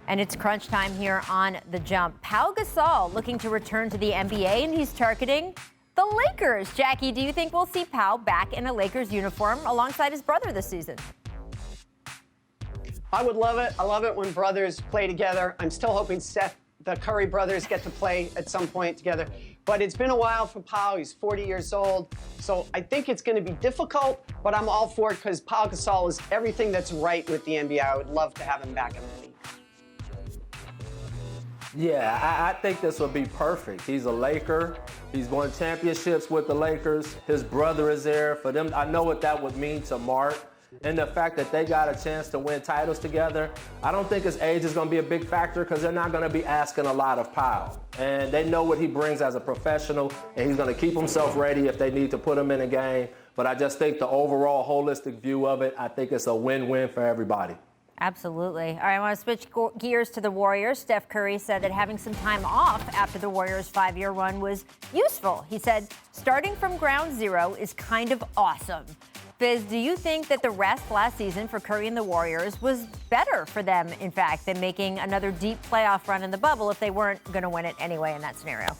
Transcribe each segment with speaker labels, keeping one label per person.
Speaker 1: And it's crunch time here on The Jump. Pau Gasol looking to return to the NBA, and he's targeting the Lakers. Jackie, do you think we'll see Pau back in a Lakers uniform alongside his brother this season?
Speaker 2: I would love it. I love it when brothers play together. I'm still hoping the Curry brothers get to play at some point together. But it's been a while for Pau. He's 40 years old. So I think it's going to be difficult, but I'm all for it because Pau Gasol is everything that's right with the NBA. I would love to have him back in the league.
Speaker 3: Yeah, I think this would be perfect. He's a Laker. He's won championships with the Lakers. His brother is there. For them, I know what that would mean to Marc. And the fact that they got a chance to win titles together, I don't think his age is going to be a big factor because they're not going to be asking a lot of Pau. And they know what he brings as a professional, and he's going to keep himself ready if they need to put him in a game. But I just think the overall holistic view of it, I think it's a win-win for everybody.
Speaker 1: Absolutely. All right, I want to switch gears to the Warriors. Steph Curry said that having some time off after the Warriors' 5-year run was useful. He said, starting from ground zero is kind of awesome. Fizz, do you think that the rest last season for Curry and the Warriors was better for them, in fact, than making another deep playoff run in the bubble if they weren't going to win it anyway in that scenario?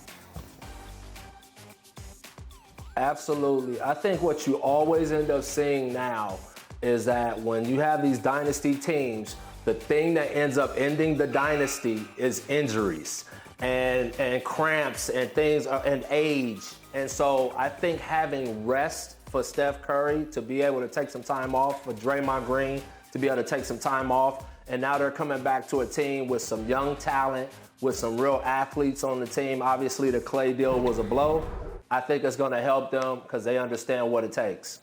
Speaker 3: Absolutely. I think what you always end up seeing now is that when you have these dynasty teams, the thing that ends up ending the dynasty is injuries and cramps and things and age. And so I think having rest for Steph Curry to be able to take some time off, for Draymond Green to be able to take some time off, and now they're coming back to a team with some young talent, with some real athletes on the team. Obviously, the Clay deal was a blow. I think it's going to help them because they understand what it takes.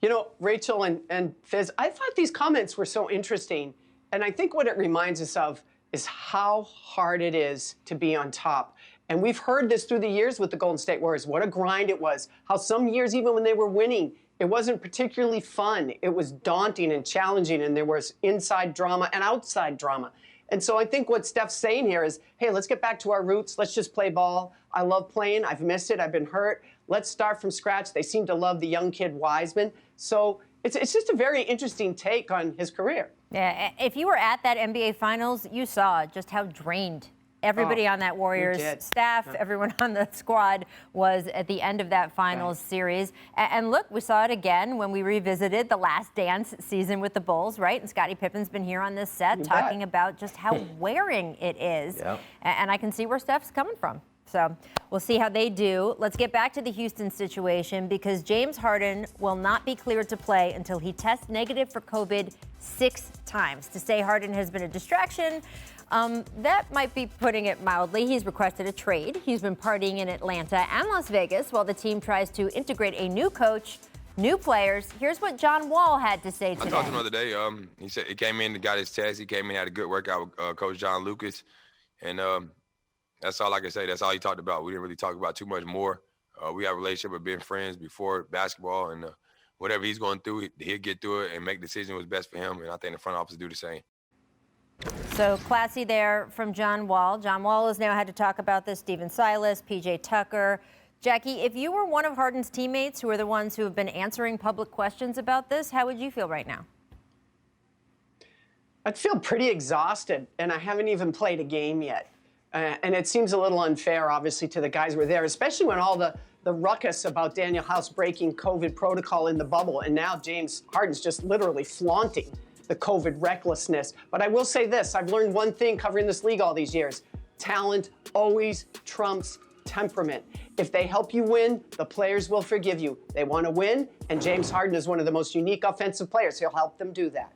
Speaker 2: You know, Rachel and Fizz, I thought these comments were so interesting. And I think what it reminds us of is how hard it is to be on top. And we've heard this through the years with the Golden State Warriors, what a grind it was. How some years, even when they were winning, it wasn't particularly fun. It was daunting and challenging, and there was inside drama and outside drama. And so I think what Steph's saying here is, hey, let's get back to our roots. Let's just play ball. I love playing. I've missed it. I've been hurt. Let's start from scratch. They seem to love the young kid Wiseman. So it's just a very interesting take on his career.
Speaker 1: Yeah, if you were at that NBA Finals, you saw just how drained everybody on that Warriors staff, everyone on the squad was at the end of that finals series. And look, we saw it again when we revisited the Last Dance season with the Bulls, right? And Scottie Pippen's been here on this set talking about just how wearing it is. And I can see where Steph's coming from. So we'll see how they do. Let's get back to the Houston situation because James Harden will not be cleared to play until he tests negative for COVID 6 times. To say Harden has been a distraction, that might be putting it mildly. He's requested a trade. He's been partying in Atlanta and Las Vegas while the team tries to integrate a new coach, new players. Here's what John Wall had to say today.
Speaker 4: I talked to him the other day. He said he came in and got his test. He came in, had a good workout with Coach John Lucas. And that's all I can say. That's all he talked about. We didn't really talk about too much more. We have a relationship with being friends before basketball. And whatever he's going through, he'll get through it and make the decision what's best for him. And I think the front office do the same.
Speaker 1: So classy there from John Wall. John Wall has now had to talk about this. Stephen Silas, PJ Tucker. Jackie, if you were one of Harden's teammates who are the ones who have been answering public questions about this, how would you feel right now?
Speaker 2: I'd feel pretty exhausted, and I haven't even played a game yet. And it seems a little unfair, obviously, to the guys who were there, especially when all the ruckus about Daniel House breaking COVID protocol in the bubble. And now James Harden's just literally flaunting the COVID recklessness. But I will say this, I've learned one thing covering this league all these years. Talent always trumps temperament. If they help you win, the players will forgive you. They want to win, and James Harden is one of the most unique offensive players. He'll help them do that.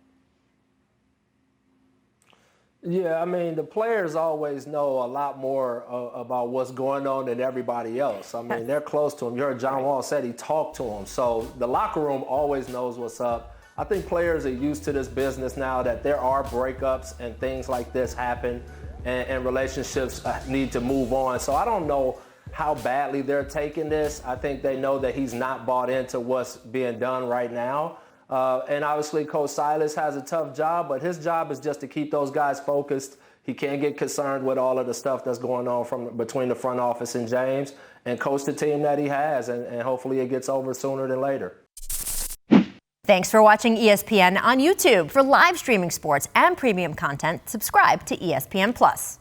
Speaker 3: Yeah, I mean, the players always know a lot more about what's going on than everybody else. I mean, they're close to him. You heard John Wall said he talked to him. So the locker room always knows what's up. I think players are used to this business now that there are breakups and things like this happen and relationships need to move on. So I don't know how badly they're taking this. I think they know that he's not bought into what's being done right now. And obviously, Coach Silas has a tough job, but his job is just to keep those guys focused. He can't get concerned with all of the stuff that's going on between the front office and James and coach the team that he has, and hopefully it gets over sooner than later.
Speaker 1: Thanks for watching ESPN on YouTube. For live streaming sports and premium content, subscribe to ESPN+.